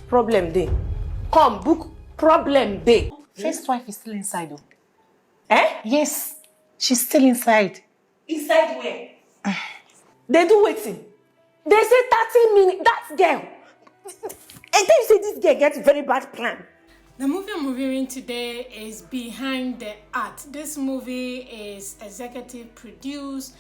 Problem day. Come, book problem day. First wife is still inside though. Eh? Yes, she's still inside. Inside where? They do waiting. They say 30 minutes. That girl. And then you say this girl gets very bad plan. The movie I'm reviewing today is Behind the Art. This movie is executive produced,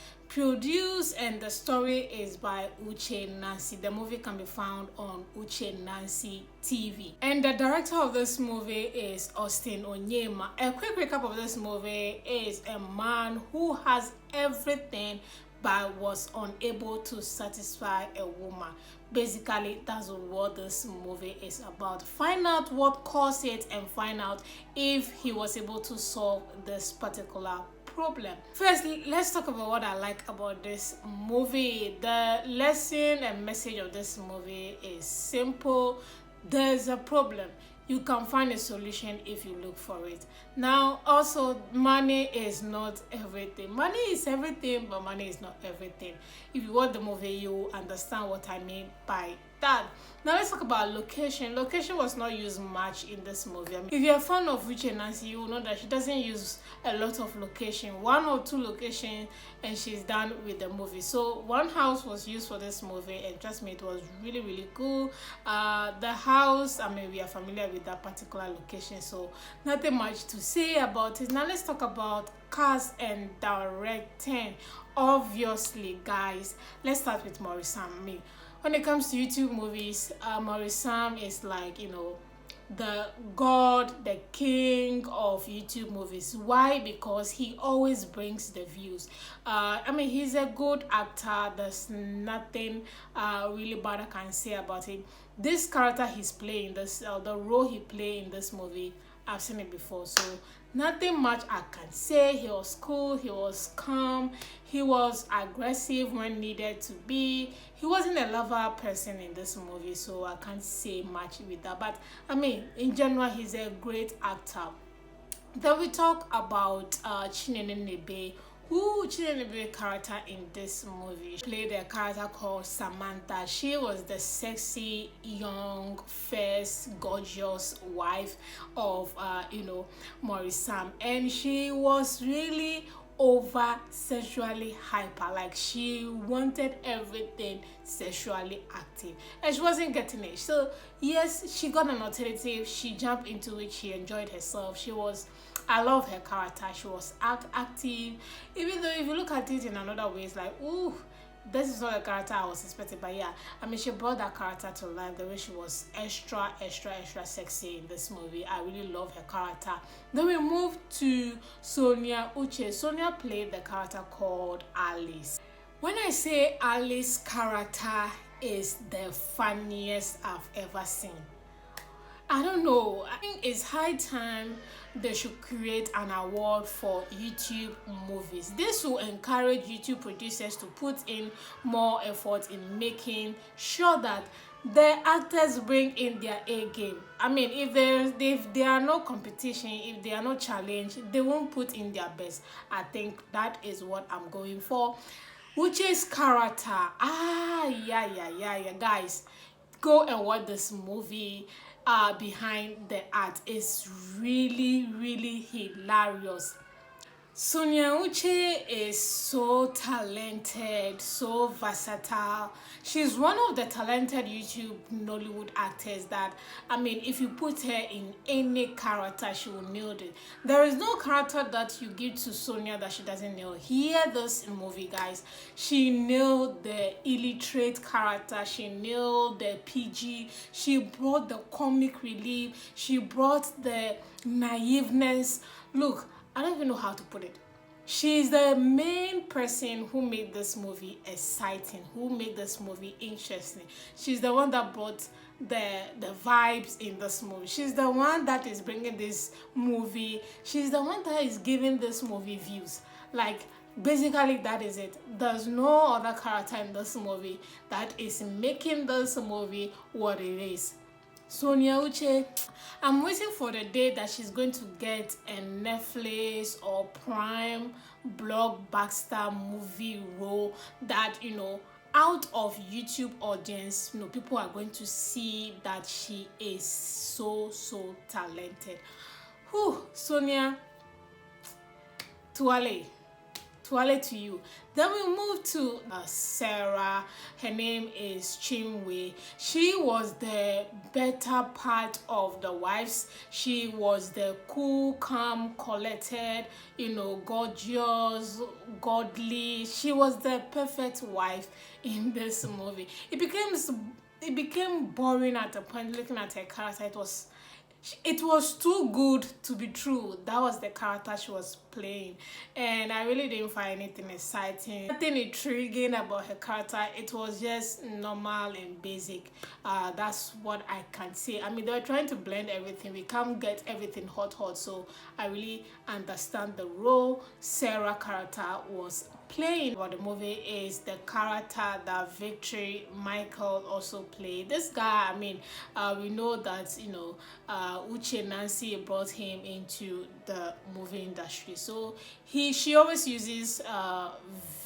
and the story is by Uche Nancy. The movie can be found on Uche Nancy TV. And the director of this movie is Austin Onyema. A quick recap of this movie is a man who has everything but was unable to satisfy a woman. Basically, that's what this movie is about. Find out what caused it and find out if he was able to solve this particular problem. First, let's talk about what I like about this movie. The lesson and message of this movie is simple. There's a problem. You can find a solution if you look for it. Now, also, money is not everything. Money is everything, but money is not everything. If you watch the movie, you understand what I mean by that. Now, let's talk about location. Location was not used much in this movie. I mean, if you're a fan of Uche Nancy, you will know that she doesn't use a lot of location. 1 or 2 locations, and she's done with the movie. So, one house was used for this movie, and trust me, it was really, really cool. The house, I mean, we are familiar with that particular location, so nothing much to say about it. Now, let's talk about cast and directing. Obviously, guys, let's start with Moris Sam. When it comes to YouTube movies, Moris Sam is like, you know, the god, the king of YouTube movies. Why? Because he always brings the views. I mean, he's a good actor. There's nothing really bad I can say about him. This character he's playing, the role he played in this movie, I've seen it before, so nothing much I can say. He was cool, he was calm, he was aggressive when needed to be. He wasn't a lover person in this movie, so I can't say much with that. But I mean, in general, he's a great actor. Then we talk about Chinenye Nnebe, who Chinenye Nnebe character in this movie. She played a character called Samantha. She was the sexy, young, first, gorgeous wife of Moris Sam, and she was really over sexually hyper. Like, she wanted everything sexually active, and she wasn't getting it. So yes, she got an alternative. She jumped into it. She enjoyed herself. I love her character. She was active, even though if you look at it in another way, it's like, ooh, this is not the character I was expecting. But yeah, I mean, she brought that character to life. The way she was extra sexy in this movie, I really love her character. Then we move to Sonia Uche. Sonia played the character called Alice. When I say Alice's character is the funniest I've ever seen, I don't know. I think it's high time they should create an award for YouTube movies. This will encourage YouTube producers to put in more effort in making sure that the actors bring in their A game. I mean, if there are no competition, if there are no challenge, they won't put in their best. I think that is what I'm going for. Uche's character, yeah, guys, go and watch this movie. Behind the Art is really hilarious. Sonia Uche is so talented, so versatile. She's one of the talented YouTube Nollywood actors that, I mean, if you put her in any character, she will nail it. There is no character that you give to Sonia that she doesn't nail. Hear this in movie, guys. She nailed the illiterate character. She nailed the PG. She brought the comic relief. She brought the naiveness. Look, I don't even know how to put it. She's the main person who made this movie exciting, who made this movie interesting. She's the one that brought the vibes in this movie. She's the one that is bringing this movie. She's the one that is giving this movie views. Like, basically, that is it. There's no other character in this movie that is making this movie what it is. Sonia Uche, I'm waiting for the day that she's going to get a Netflix or Prime blockbuster movie role that, you know, out of YouTube audience, people are going to see that she is so talented. Whew, Sonia, Tuale to you. Then we move to Sarah. Her name is Chinwe. She was the better part of the wives. She was the cool, calm, collected, gorgeous, godly. She was the perfect wife in this movie. It became boring at the point. Looking at her character, it was too good to be true. That was the character she was playing, and I really didn't find anything exciting, nothing intriguing about her character. It was just normal and basic. That's what I can say. I mean, they're trying to blend everything. We can't get everything hot, so I really understand the role Sarah character was playing. About the movie is the character that Victory Michael also played. This guy, I mean, we know that Uche Nancy brought him into the movie industry, so she always uses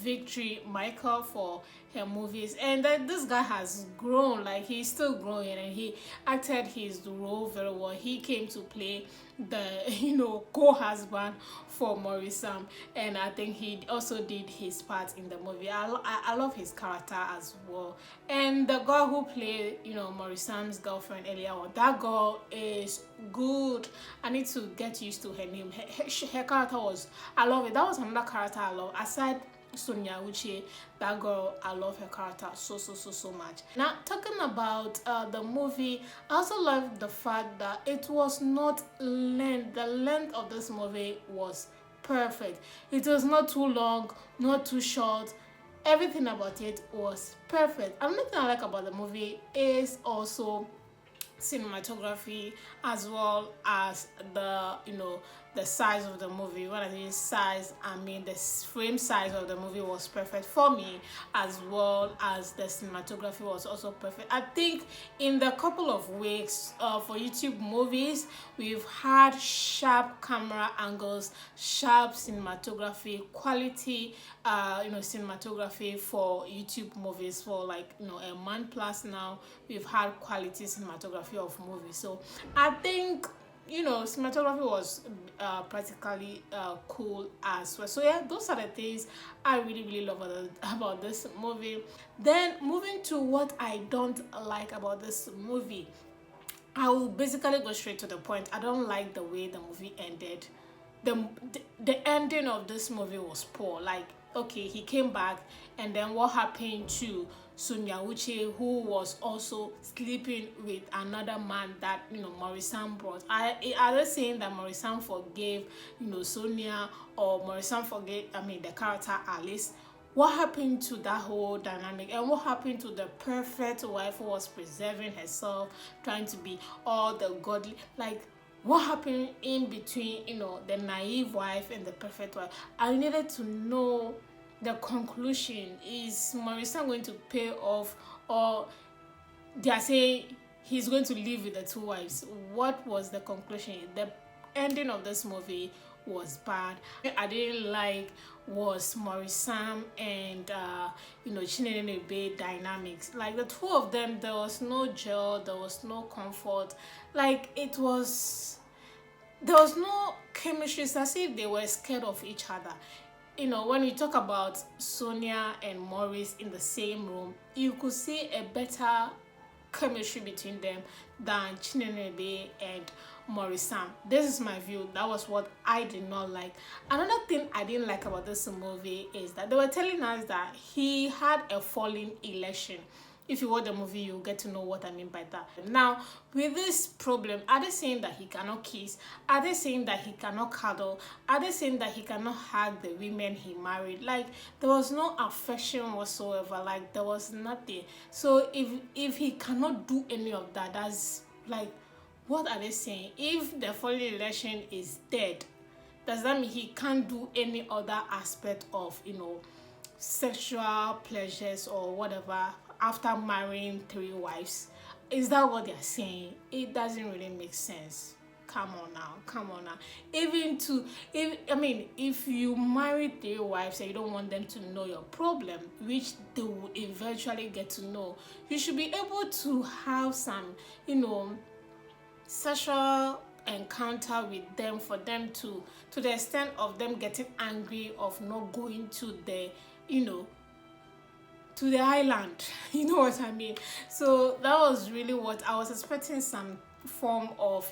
Victory Michael for her movies, and then this guy has grown. Like, he's still growing, and he acted his role very well. He came to play the co-husband for Moris Sam, and I think he also did his part in the movie. I love his character as well. And the girl who played Moris Sam's girlfriend earlier on, that girl is good. I need to get used to her name. Her character was, I love it. That was another character I love aside Sonia Uche. That girl, I love her character so much. Now, talking about the movie, I also love the fact that it was not length. The length of this movie was perfect. It was not too long, not too short. Everything about it was perfect. Another thing I like about the movie is also cinematography, as well as the size of the movie. When I say size, I mean the frame size of the movie was perfect for me, as well as the cinematography was also perfect. I think in the couple of weeks for YouTube movies, we've had sharp camera angles, sharp cinematography, quality cinematography for YouTube movies for like a month plus now. We've had quality cinematography of movies, so I think cinematography was practically cool as well. So yeah, those are the things I really love about this movie. Then moving to what I don't like about this movie, I will basically go straight to the point. I don't like the way the movie ended. The ending of this movie was poor. Like, okay, he came back, and then what happened to Sonia Uche, who was also sleeping with another man that Moris Sam brought? Are they saying that Moris Sam forgave Sonia, or Moris Sam forgave the character Alice? What happened to that whole dynamic, and what happened to the perfect wife who was preserving herself, trying to be all the godly? Like, what happened in between the naive wife and the perfect wife? I needed to know the conclusion. Is Moris Sam going to pay off, or they are saying he's going to live with the two wives? What was the conclusion? The ending of this movie was bad. I didn't like was Moris Sam and Chinenye Nnebe dynamics. Like, the two of them, there was no gel, there was no comfort. Like, there was no chemistry. It's as if they were scared of each other. When we talk about Sonia and Maurice in the same room, you could see a better chemistry between them than Chinenye Nnebe and Moris Sam. This is my view. That was what I did not like. Another thing I didn't like about this movie is that they were telling us that he had a falling election. If you watch the movie, you'll get to know what I mean by that. Now, with this problem, are they saying that he cannot kiss? Are they saying that he cannot cuddle? Are they saying that he cannot hug the women he married? Like, there was no affection whatsoever. Like, there was nothing. So if he cannot do any of that, that's like, what are they saying? If the falling election is dead, does that mean he can't do any other aspect of sexual pleasures or whatever after marrying 3 wives? Is that what they're saying? It doesn't really make sense. come on now. If you marry 3 wives and you don't want them to know your problem, which they will eventually get to know, you should be able to have some, sexual encounter with them, for them to the extent of them getting angry of not going to the to the island. You know what I mean? So that was really what I was expecting, some form of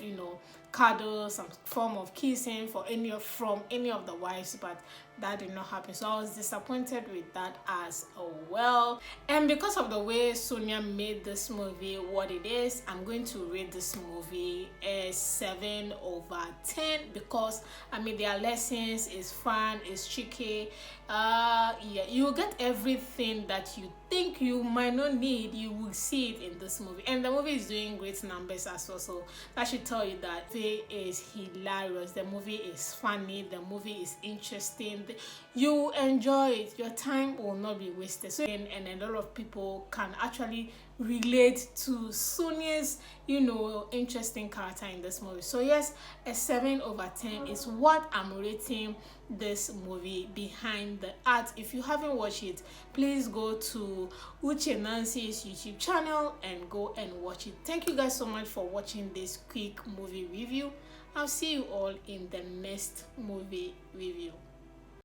cuddle, some form of kissing from any of the wives, but that did not happen. So I was disappointed with that as well. And because of the way Sonia made this movie what it is, I'm going to rate this movie a 7/10, because their lessons is fun, is cheeky. You get everything that you think you might not need, you will see it in this movie. And the movie is doing great numbers as well, so that should tell you that it is hilarious. The movie is funny, the movie is interesting, you enjoy it, your time will not be wasted. So and a lot of people can actually relate to Sonia's interesting character in this movie. So yes, a 7/10 is what I'm rating this movie, Behind the Art. If you haven't watched it, please go to Uche Nancy's YouTube channel and go and watch it. Thank you guys so much for watching this quick movie review. I'll see you all in the next movie review.